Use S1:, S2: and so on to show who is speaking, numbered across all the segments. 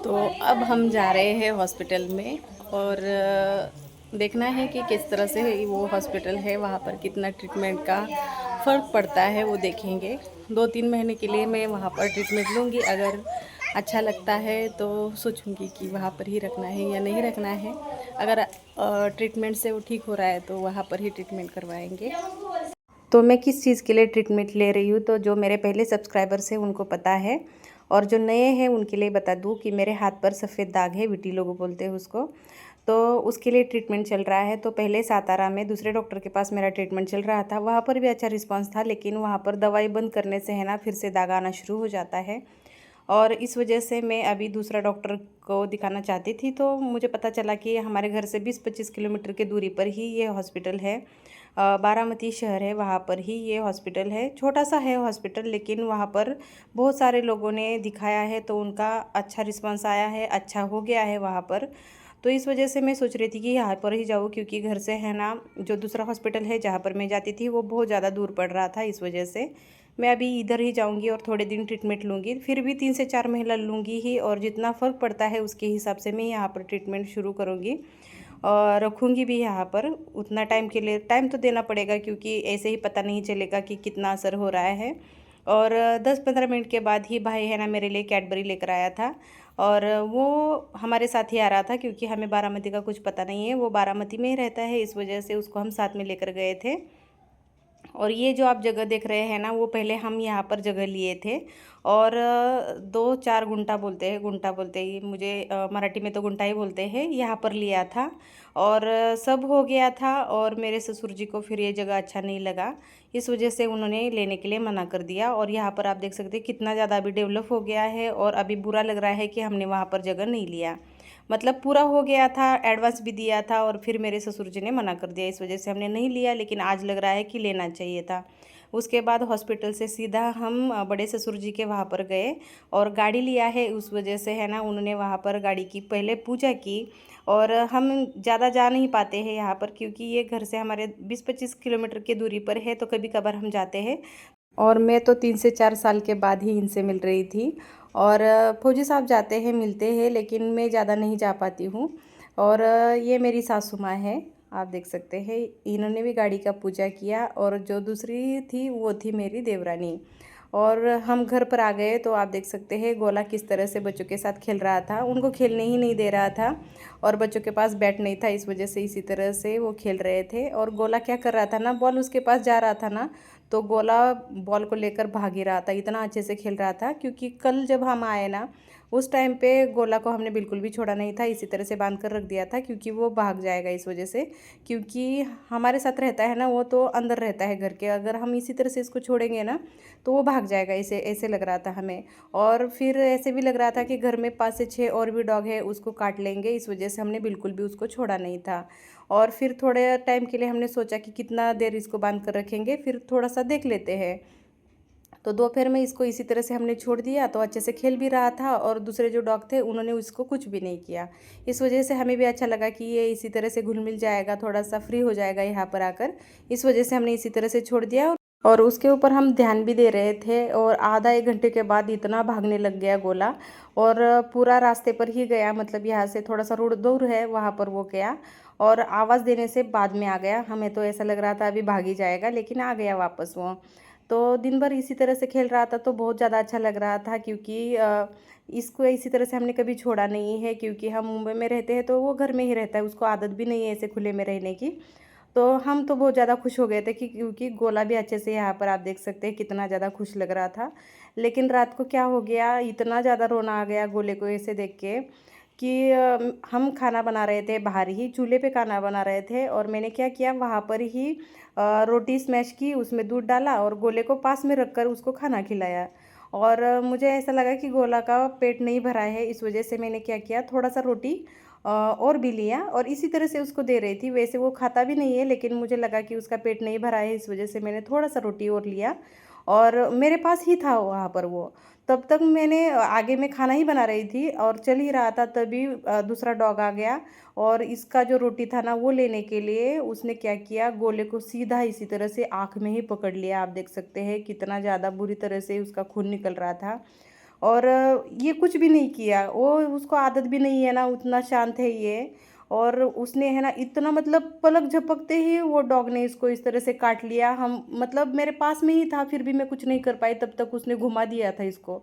S1: तो अब हम जा रहे हैं हॉस्पिटल में और देखना है कि किस तरह से वो हॉस्पिटल है, वहाँ पर कितना ट्रीटमेंट का फ़र्क पड़ता है वो देखेंगे। 2-3 महीने के लिए मैं वहाँ पर ट्रीटमेंट लूँगी। अगर अच्छा लगता है तो सोचूँगी कि वहाँ पर ही रखना है या नहीं रखना है। अगर ट्रीटमेंट से वो ठीक हो रहा है तो वहाँ पर ही ट्रीटमेंट करवाएंगे। तो मैं किस चीज़ के लिए ट्रीटमेंट ले रही हूँ, तो जो मेरे पहले सब्सक्राइबर्स हैं उनको पता है, और जो नए हैं उनके लिए बता दूँ कि मेरे हाथ पर सफ़ेद दाग है, विटिलिगो बोलते हैं उसको। तो उसके लिए ट्रीटमेंट चल रहा है। तो पहले सातारा में दूसरे डॉक्टर के पास मेरा ट्रीटमेंट चल रहा था, वहाँ पर भी अच्छा रिस्पॉन्स था, लेकिन वहाँ पर दवाई बंद करने से है ना फिर से दाग आना शुरू हो जाता है। और इस वजह से मैं अभी दूसरा डॉक्टर को दिखाना चाहती थी। तो मुझे पता चला कि हमारे घर से 20-25 किलोमीटर की दूरी पर ही ये हॉस्पिटल है। बारामती शहर है, वहाँ पर ही ये हॉस्पिटल है। छोटा सा है हॉस्पिटल, लेकिन वहाँ पर बहुत सारे लोगों ने दिखाया है तो उनका अच्छा रिस्पांस आया है, अच्छा हो गया है वहाँ पर। तो इस वजह से मैं सोच रही थी कि यहाँ पर ही जाऊँ, क्योंकि घर से है ना जो दूसरा हॉस्पिटल है जहाँ पर मैं जाती थी वो बहुत ज़्यादा दूर पड़ रहा था। इस वजह से मैं अभी इधर ही जाऊँगी और थोड़े दिन ट्रीटमेंट लूँगी, फिर भी 3 से 4 महीना लूँगी ही, और जितना फ़र्क पड़ता है उसके हिसाब से मैं यहाँ पर ट्रीटमेंट शुरू करूँगी और रखूँगी भी यहाँ पर। उतना टाइम के लिए टाइम तो देना पड़ेगा, क्योंकि ऐसे ही पता नहीं चलेगा कि कितना असर हो रहा है। और 10-15 मिनट के बाद ही भाई है ना मेरे लिए कैडबरी लेकर आया था, और वो हमारे साथ ही आ रहा था, क्योंकि हमें बारामती का कुछ पता नहीं है। वो बारामती में ही रहता है, इस वजह से उसको हम साथ में लेकर गए थे। और ये जो आप जगह देख रहे हैं ना, वो पहले हम यहाँ पर जगह लिए थे। और 2-4 गुंटा बोलते हैं, गुंटा बोलते हैं, मुझे मराठी में तो गुंटा ही बोलते हैं, यहाँ पर लिया था। और सब हो गया था, और मेरे ससुर जी को फिर ये जगह अच्छा नहीं लगा, इस वजह से उन्होंने लेने के लिए मना कर दिया। और यहाँ पर आप देख सकते हैं कितना ज़्यादा अभी डेवलप हो गया है, और अभी बुरा लग रहा है कि हमने वहाँ पर जगह नहीं लिया। मतलब पूरा हो गया था, एडवांस भी दिया था, और फिर मेरे ससुर जी ने मना कर दिया, इस वजह से हमने नहीं लिया। लेकिन आज लग रहा है कि लेना चाहिए था। उसके बाद हॉस्पिटल से सीधा हम बड़े ससुर जी के वहाँ पर गए, और गाड़ी लिया है, उस वजह से है ना उन्होंने वहाँ पर गाड़ी की पहले पूजा की। और हम ज़्यादा जा नहीं पाते हैं यहाँ पर, क्योंकि ये घर से हमारे 20-25 किलोमीटर की दूरी पर है, तो कभी कभार हम जाते हैं। और मैं तो 3 से 4 साल के बाद ही इनसे मिल रही थी। और फौजी साहब जाते हैं, मिलते हैं, लेकिन मैं ज़्यादा नहीं जा पाती हूँ। और ये मेरी सासू माँ है, आप देख सकते हैं, इन्होंने भी गाड़ी का पूजा किया। और जो दूसरी थी वो थी मेरी देवरानी। और हम घर पर आ गए तो आप देख सकते हैं गोला किस तरह से बच्चों के साथ खेल रहा था, उनको खेलने ही नहीं दे रहा था, और बच्चों के पास बैट नहीं था, इस वजह से इसी तरह से वो खेल रहे थे। और गोला क्या कर रहा था ना, बॉल उसके पास जा रहा था ना, तो गोला बॉल को लेकर भाग ही रहा था, इतना अच्छे से खेल रहा था। क्योंकि कल जब हम आए ना, उस टाइम पे गोला को हमने बिल्कुल भी छोड़ा नहीं था, इसी तरह से बांध कर रख दिया था, क्योंकि वो भाग जाएगा इस वजह से। क्योंकि हमारे साथ रहता है ना, वो तो अंदर रहता है घर के, अगर हम इसी तरह से इसको छोड़ेंगे ना तो वो भाग जाएगा, ऐसे ऐसे लग रहा था हमें। और फिर ऐसे भी लग रहा था कि घर में 5 से 6 और भी डॉग है, उसको काट लेंगे, इस वजह से हमने बिल्कुल भी उसको छोड़ा नहीं था। और फिर थोड़े टाइम के लिए हमने सोचा कि कितना देर इसको बांध कर रखेंगे, फिर थोड़ा सा देख लेते हैं। तो दोपहर में इसको इसी तरह से हमने छोड़ दिया, तो अच्छे से खेल भी रहा था, और दूसरे जो डॉग थे उन्होंने उसको कुछ भी नहीं किया। इस वजह से हमें भी अच्छा लगा कि ये इसी तरह से घुल मिल जाएगा, थोड़ा सा फ्री हो जाएगा यहाँ पर आकर, इस वजह से हमने इसी तरह से छोड़ दिया। और उसके ऊपर हम ध्यान भी दे रहे थे, और आधा 1 घंटे के बाद इतना भागने लग गया गोला। और पूरा रास्ते पर ही गया, मतलब यहाँ से थोड़ा सा रोड दूर है, वहाँ पर वो गया। और आवाज़ देने से बाद में आ गया, हमें तो ऐसा लग रहा था अभी भाग ही जाएगा, लेकिन आ गया वापस वो। तो दिन भर इसी तरह से खेल रहा था, तो बहुत ज़्यादा अच्छा लग रहा था, क्योंकि इसको इसी तरह से हमने कभी छोड़ा नहीं है, क्योंकि हम मुंबई में रहते हैं तो वो घर में ही रहता है, उसको आदत भी नहीं है ऐसे खुले में रहने की। तो हम तो बहुत ज़्यादा खुश हो गए थे कि क्योंकि गोला भी अच्छे से यहाँ पर आप देख सकते हैं कितना ज़्यादा खुश लग रहा था। लेकिन रात को क्या हो गया, इतना ज़्यादा रोना आ गया गोले को ऐसे देख के कि हम खाना बना रहे थे, बाहर ही चूल्हे पे खाना बना रहे थे, और मैंने क्या किया, वहाँ पर ही रोटी स्मैश की, उसमें दूध डाला, और गोले को पास में रखकर उसको खाना खिलाया। और मुझे ऐसा लगा कि गोला का पेट नहीं भरा है, इस वजह से मैंने क्या किया, थोड़ा सा रोटी और भी लिया, और इसी तरह से उसको दे रही थी। वैसे वो खाता भी नहीं है, लेकिन मुझे लगा कि उसका पेट नहीं भरा है, इस वजह से मैंने थोड़ा सा रोटी और लिया। और मेरे पास ही था वहाँ पर वो। तब तक मैंने आगे में खाना ही बना रही थी और चल ही रहा था, तभी दूसरा डॉग आ गया, और इसका जो रोटी था ना वो लेने के लिए उसने क्या किया, गोले को सीधा इसी तरह से आँख में ही पकड़ लिया। आप देख सकते हैं कितना ज़्यादा बुरी तरह से उसका खून निकल रहा था। और ये कुछ भी नहीं किया, वो उसको आदत भी नहीं है ना, उतना शांत है ये। और उसने है ना इतना मतलब पलक झपकते ही वो डॉग ने इसको इस तरह से काट लिया। हम मतलब मेरे पास में ही था, फिर भी मैं कुछ नहीं कर पाई, तब तक उसने घुमा दिया था इसको।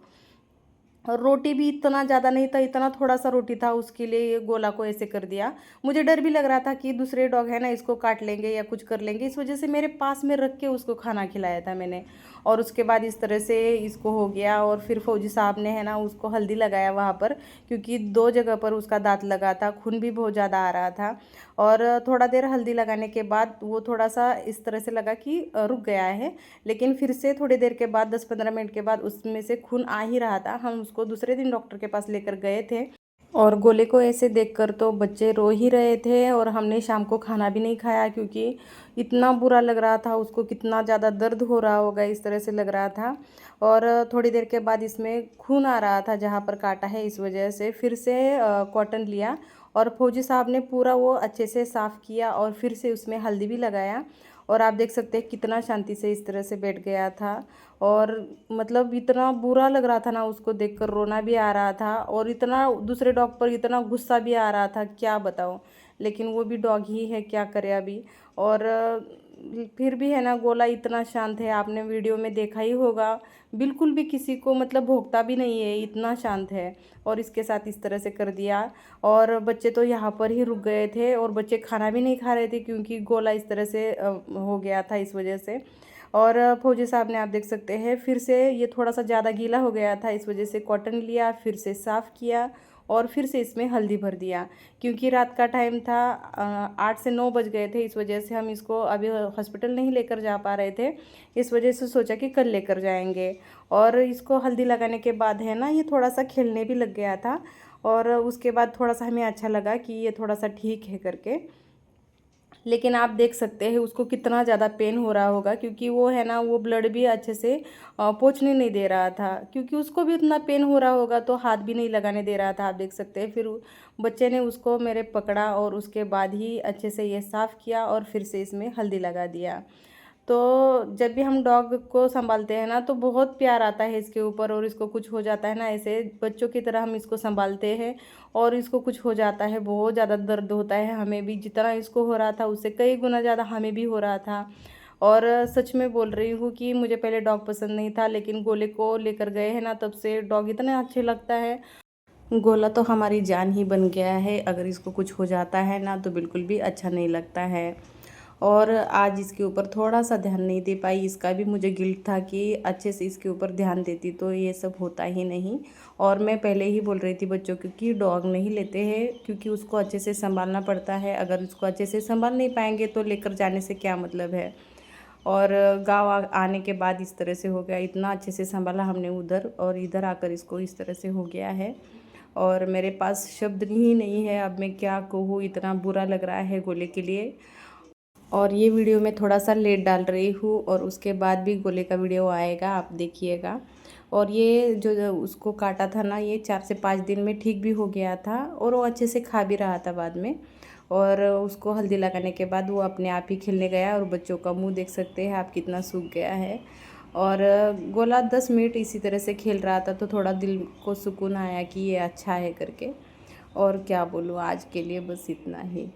S1: और रोटी भी इतना ज़्यादा नहीं था, इतना थोड़ा सा रोटी था, उसके लिए ये गोला को ऐसे कर दिया। मुझे डर भी लग रहा था कि दूसरे डॉग है ना इसको काट लेंगे या कुछ कर लेंगे, इस वजह से मेरे पास में रख के उसको खाना खिलाया था मैंने। और उसके बाद इस तरह से इसको हो गया। और फिर फौजी साहब ने है ना उसको हल्दी लगाया वहाँ पर, क्योंकि 2 जगह पर उसका दांत लगा था, खून भी बहुत ज़्यादा आ रहा था। और थोड़ा देर हल्दी लगाने के बाद वो थोड़ा सा इस तरह से लगा कि रुक गया है। लेकिन फिर से थोड़ी देर के बाद 10-15 मिनट के बाद उसमें से खून आ ही रहा था। हम उसको दूसरे दिन डॉक्टर के पास लेकर गए थे। और गोले को ऐसे देखकर तो बच्चे रो ही रहे थे। और हमने शाम को खाना भी नहीं खाया, क्योंकि इतना बुरा लग रहा था उसको, कितना ज़्यादा दर्द हो रहा होगा, इस तरह से लग रहा था। और थोड़ी देर के बाद इसमें खून आ रहा था जहाँ पर काटा है, इस वजह से फिर से कॉटन लिया। और फौजी साहब ने पूरा वो अच्छे से साफ़ किया और फिर से उसमें हल्दी भी लगाया। और आप देख सकते हैं कितना शांति से इस तरह से बैठ गया था। और मतलब इतना बुरा लग रहा था ना उसको देखकर, रोना भी आ रहा था। और इतना दूसरे डॉग पर इतना गुस्सा भी आ रहा था, क्या बताऊँ। लेकिन वो भी डॉग ही है, क्या करे अभी। और फिर भी है ना गोला इतना शांत है, आपने वीडियो में देखा ही होगा। बिल्कुल भी किसी को मतलब भौंकता भी नहीं है, इतना शांत है। और इसके साथ इस तरह से कर दिया। और बच्चे तो यहाँ पर ही रुक गए थे, और बच्चे खाना भी नहीं खा रहे थे, क्योंकि गोला इस तरह से हो गया था, इस वजह से। और फौजी साहब ने, आप देख सकते हैं, फिर से ये थोड़ा सा ज़्यादा गीला हो गया था, इस वजह से कॉटन लिया, फिर से साफ़ किया और फिर से इसमें हल्दी भर दिया। क्योंकि रात का टाइम था, 8 से 9 बज गए थे, इस वजह से हम इसको अभी हॉस्पिटल नहीं लेकर जा पा रहे थे। इस वजह से सोचा कि कल लेकर जाएंगे। और इसको हल्दी लगाने के बाद है ना ये थोड़ा सा खेलने भी लग गया था। और उसके बाद थोड़ा सा हमें अच्छा लगा कि ये थोड़ा सा ठीक है करके। लेकिन आप देख सकते हैं उसको कितना ज़्यादा पेन हो रहा होगा, क्योंकि वो है ना वो ब्लड भी अच्छे से पहुंचने नहीं दे रहा था। क्योंकि उसको भी इतना पेन हो रहा होगा तो हाथ भी नहीं लगाने दे रहा था, आप देख सकते हैं। फिर बच्चे ने उसको मेरे पकड़ा और उसके बाद ही अच्छे से ये साफ़ किया और फिर से इसमें हल्दी लगा दिया। तो जब भी हम डॉग को संभालते हैं ना तो बहुत प्यार आता है इसके ऊपर। और इसको कुछ हो जाता है ना, ऐसे बच्चों की तरह हम इसको संभालते हैं। और इसको कुछ हो जाता है, बहुत ज़्यादा दर्द होता है हमें भी, जितना इसको हो रहा था उससे कई गुना ज़्यादा हमें भी हो रहा था। और सच में बोल रही हूँ कि मुझे पहले डॉग पसंद नहीं था, लेकिन गोले को लेकर गए हैं ना, तब से डॉग इतना अच्छे लगता है। गोला तो हमारी जान ही बन गया है, अगर इसको कुछ हो जाता है ना तो बिल्कुल भी अच्छा नहीं लगता है। और आज इसके ऊपर थोड़ा सा ध्यान नहीं दे पाई, इसका भी मुझे गिल्ट था कि अच्छे से इसके ऊपर ध्यान देती तो ये सब होता ही नहीं। और मैं पहले ही बोल रही थी बच्चों को कि डॉग नहीं लेते हैं, क्योंकि उसको अच्छे से संभालना पड़ता है। अगर उसको अच्छे से संभाल नहीं पाएंगे तो लेकर जाने से क्या मतलब है। और गाँव आने के बाद इस तरह से हो गया, इतना अच्छे से संभाला हमने उधर, और इधर आकर इसको इस तरह से हो गया है। और मेरे पास शब्द ही नहीं है, अब मैं क्या कहूँ, इतना बुरा लग रहा है गोले के लिए। और ये वीडियो मैं थोड़ा सा लेट डाल रही हूँ, और उसके बाद भी गोले का वीडियो आएगा, आप देखिएगा। और ये जो उसको काटा था ना, ये 4 से 5 दिन में ठीक भी हो गया था, और वो अच्छे से खा भी रहा था बाद में। और उसको हल्दी लगाने के बाद वो अपने आप ही खेलने गया। और बच्चों का मुंह देख सकते हैं आप, कितना सूख गया है। और गोला 10 मिनट इसी तरह से खेल रहा था, तो थोड़ा दिल को सुकून आया कि ये अच्छा है करके। और क्या बोलूँ, आज के लिए बस इतना ही।